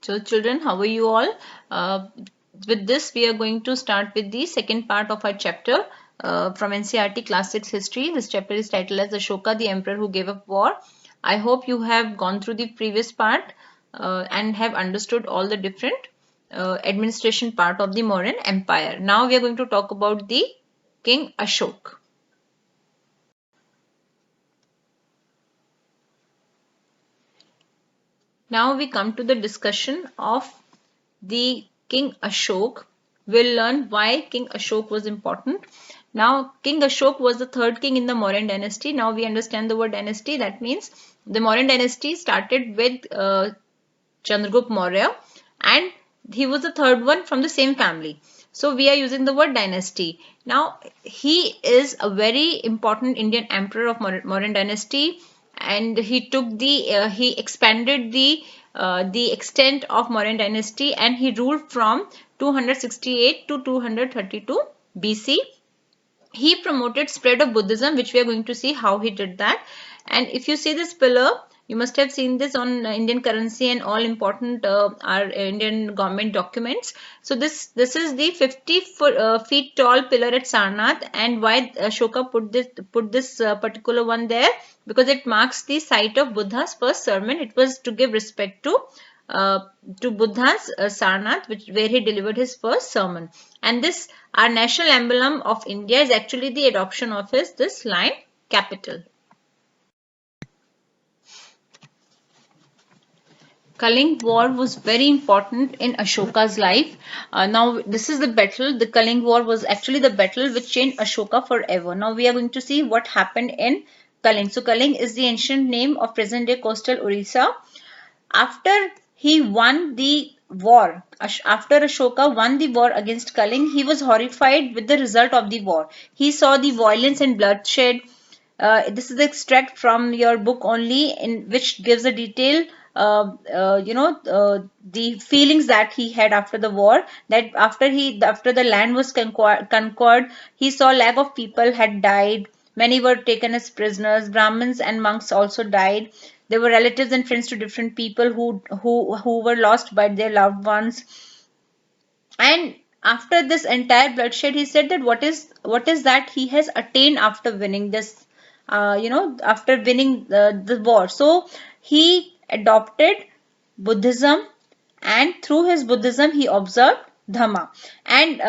So children, how are you all? With this, we are going to start with the second part of our chapter from NCERT Class 6 History. This chapter is titled as Ashoka, the Emperor Who Gave Up War. I hope you have gone through the previous part and have understood all the different administration part of the Mauryan Empire. Now we are going to talk about the King Ashok. Now we come to the discussion of the King Ashok. We'll learn why King Ashok was important. Now, King Ashok was the third king in the Mauryan dynasty. Now we understand the word dynasty. That means the Mauryan dynasty started with Chandragupta Maurya, and he was the third one from the same family. So we are using the word dynasty. Now he is a very important Indian emperor of Mauryan dynasty, and he took the he expanded the extent of Mauryan dynasty, and he ruled from 268 to 232 BC. He promoted spread of Buddhism, which we are going to see how he did that. And if you see this pillar, you must have seen this on Indian currency and all important our Indian government documents. So this is the 50 feet tall pillar at Sarnath. And why Ashoka put this particular one there? Because it marks the site of Buddha's first sermon. It was to give respect to Buddha's Sarnath, where he delivered his first sermon. And this, our national emblem of India, is actually the adoption of this lion capital. Kaling War was very important in Ashoka's life. Now this is the battle. The Kaling War was actually the battle which changed Ashoka forever. Now we are going to see what happened in Kaling. So Kaling is the ancient name of present-day coastal Orissa. After he won the war, after Ashoka won the war against Kaling, he was horrified with the result of the war. He saw the violence and bloodshed. This is the extract from your book only, in which gives a detail the feelings that he had after the war, that after the land was conquered, he saw lack of people had died. Many were taken as prisoners. Brahmins and monks also died. There were relatives and friends to different people who were lost by their loved ones. And after this entire bloodshed, he said that what is that he has attained after winning this, after winning the war. So he adopted Buddhism, and through his Buddhism he observed Dhamma. And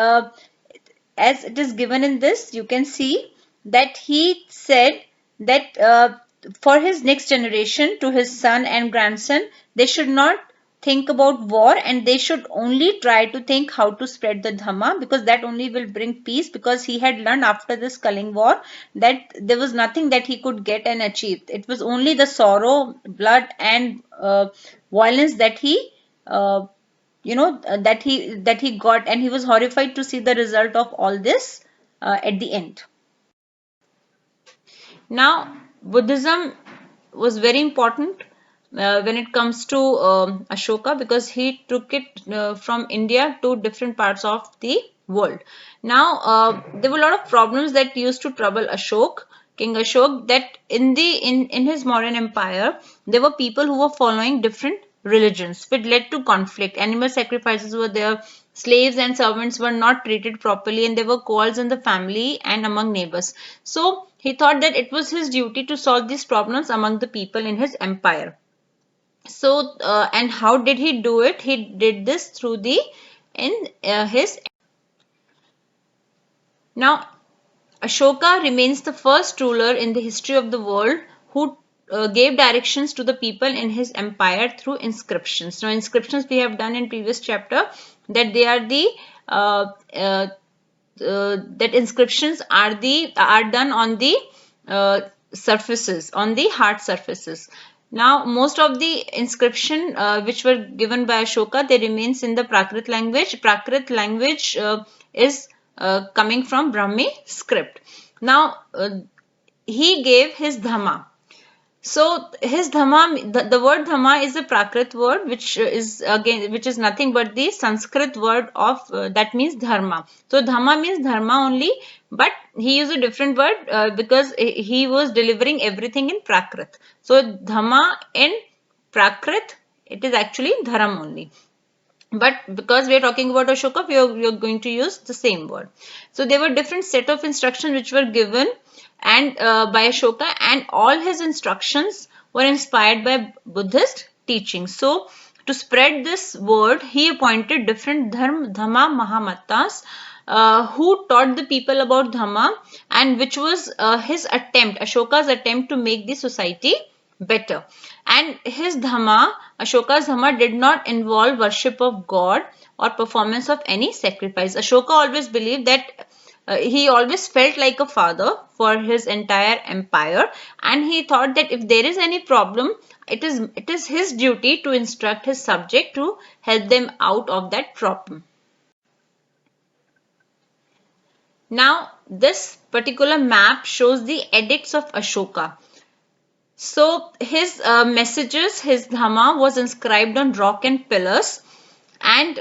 as it is given in this, you can see that he said that for his next generation, to his son and grandson, they should not think about war, and they should only try to think how to spread the Dhamma, because that only will bring peace. Because he had learned after this Kaling War that there was nothing that he could get and achieve. It was only the sorrow, blood and violence that he that he got, and he was horrified to see the result of all this at the end. Now Buddhism was very important when it comes to Ashoka, because he took it from India to different parts of the world. Now there were a lot of problems that used to trouble King Ashok, that in his Mauryan Empire there were people who were following different religions, which led to conflict. Animal sacrifices were there. Slaves and servants were not treated properly, and there were quarrels in the family and among neighbors. So he thought that it was his duty to solve these problems among the people in his empire. So and how did he do it? He did this through his. Now Ashoka remains the first ruler in the history of the world who gave directions to the people in his empire through inscriptions. Now inscriptions we have done in previous chapter, that they are that inscriptions are done on the surfaces, on the hard surfaces. Now most of the inscription which were given by Ashoka, they remains in the Prakrit language. Prakrit language is coming from Brahmi script. Now he gave his Dhamma. So his Dhamma, the word Dhamma is a Prakrit word, which is nothing but the Sanskrit word of that means Dharma. So Dhamma means Dharma only, but he used a different word because he was delivering everything in Prakrit. So Dhamma in Prakrit it is actually dharam only. But because we are talking about Ashoka, we are going to use the same word. So there were different set of instructions which were given and by Ashoka, and all his instructions were inspired by Buddhist teachings. So to spread this word, he appointed different Dhamma Mahamattas who taught the people about Dhamma, and which was his attempt, Ashoka's attempt to make the society better. And his Dhamma, Ashoka's Dhamma, did not involve worship of God or performance of any sacrifice. Ashoka always believed that he always felt like a father for his entire empire, and he thought that if there is any problem, it is his duty to instruct his subject to help them out of that problem. Now, this particular map shows the edicts of Ashoka. So, his messages, his Dhamma was inscribed on rock and pillars, and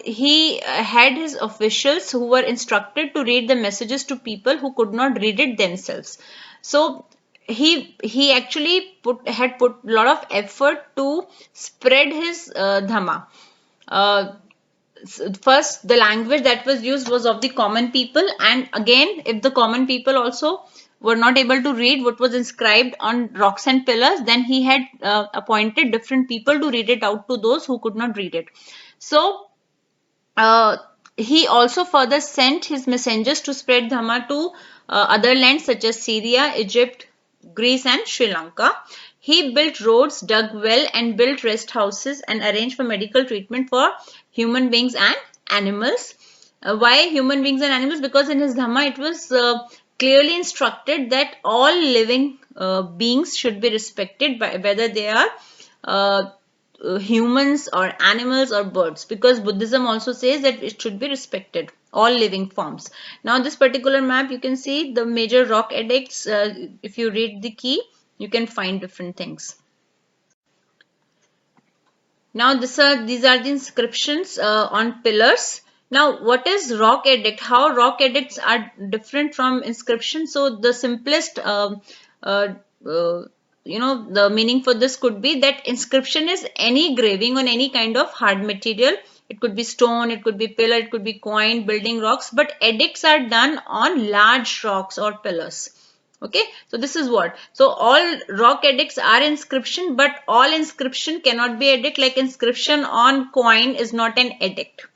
he had his officials who were instructed to read the messages to people who could not read it themselves. So, he actually had put a lot of effort to spread his Dhamma. First, the language that was used was of the common people, and again, if the common people also were not able to read what was inscribed on rocks and pillars, then he had appointed different people to read it out to those who could not read it. So he also further sent his messengers to spread Dhamma to other lands such as Syria, Egypt, Greece and Sri Lanka. He built roads, dug well and built rest houses and arranged for medical treatment for human beings and animals. Why human beings and animals? Because in his Dhamma it was clearly instructed that all living beings should be respected, by whether they are humans or animals or birds, because Buddhism also says that it should be respected, all living forms. Now this particular map, you can see the major rock edicts. If you read the key, you can find different things. Now these are the inscriptions on pillars. Now what is rock edict? How rock edicts are different from inscription? So the simplest the meaning for this could be that inscription is any graving on any kind of hard material. It could be stone, it could be pillar, it could be coin, building rocks, but edicts are done on large rocks or pillars. Okay, so this is what. So all rock edicts are inscription, but all inscription cannot be edict. Like inscription on coin is not an edict.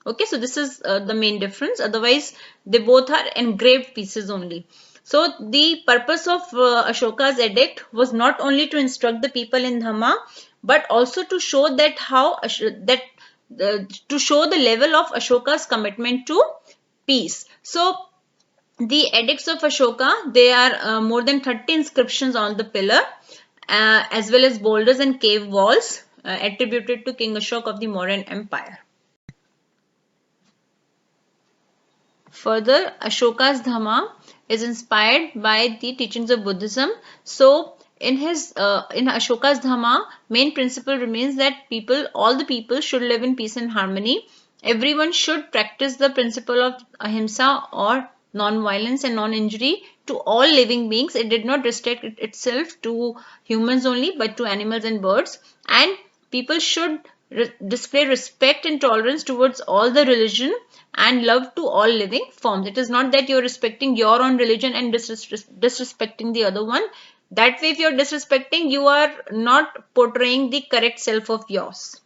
Okay, so this is the main difference. Otherwise, they both are engraved pieces only. So the purpose of Ashoka's edict was not only to instruct the people in Dhamma, but also to show that to show the level of Ashoka's commitment to peace. So the edicts of Ashoka, there are more than 30 inscriptions on the pillar, as well as boulders and cave walls attributed to King Ashoka of the Mauryan Empire. Further, Ashoka's Dhamma is inspired by the teachings of Buddhism. So in Ashoka's Dhamma, main principle remains that all the people should live in peace and harmony. Everyone should practice the principle of ahimsa or non-violence and non-injury to all living beings. It did not restrict itself to humans only, but to animals and birds. And people should display respect and tolerance towards all the religion and love to all living forms. It is not that you are respecting your own religion and disrespecting the other one. That way, if you are disrespecting, you are not portraying the correct self of yours.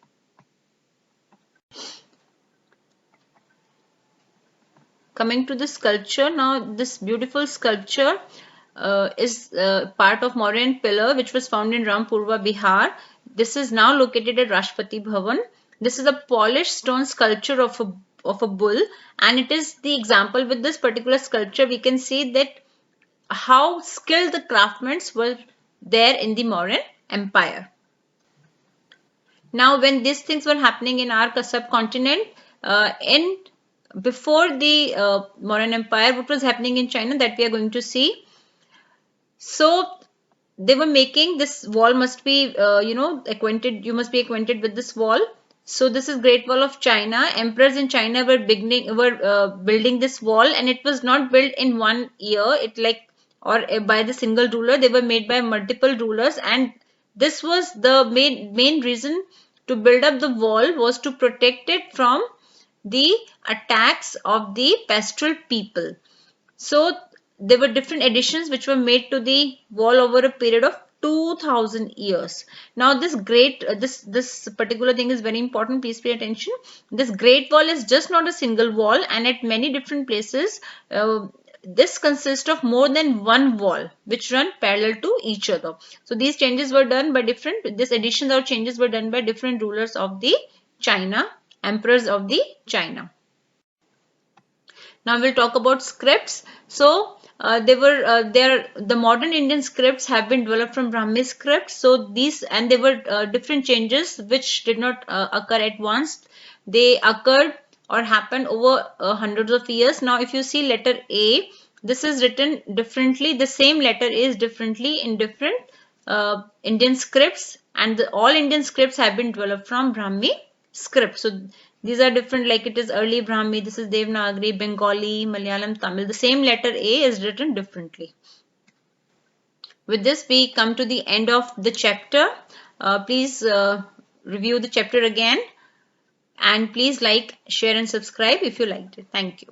Coming to the sculpture, now this beautiful sculpture is part of Mauryan pillar, which was found in Rampurva, Bihar. This is now located at Rashtrapati Bhavan. This is a polished stone sculpture of a bull, and it is the example. With this particular sculpture, we can see that how skilled the craftsmen were there in the Mauryan Empire. Now, when these things were happening in our subcontinent, before the Mauryan Empire, what was happening in China, that we are going to see. So they were making this wall, must be you must be acquainted with this wall. So this is Great Wall of China. Emperors in China were building this wall, and it was not built in 1 year. By the single ruler. They were made by multiple rulers, and this was the main reason to build up the wall, was to protect it from the attacks of the pastoral people. So there were different additions which were made to the wall over a period of 2000 years. Now this this particular thing is very important, please pay attention. This great wall is just not a single wall, and at many different places this consists of more than one wall which run parallel to each other. So these changes were done by these additions or changes were done by different rulers of the China, emperors of the China. Now we'll talk about scripts. So the modern Indian scripts have been developed from Brahmi scripts. So there were different changes which did not occur at once. They occurred or happened over hundreds of years. Now if you see letter A, this is written differently. The same letter is differently in different Indian scripts, and all Indian scripts have been developed from Brahmi script. So these are different, like it is early Brahmi, this is Devanagari, Bengali, Malayalam, Tamil. The same letter A is written differently. With this, we come to the end of the chapter. Please review the chapter again, and please like, share and subscribe if you liked it. Thank you.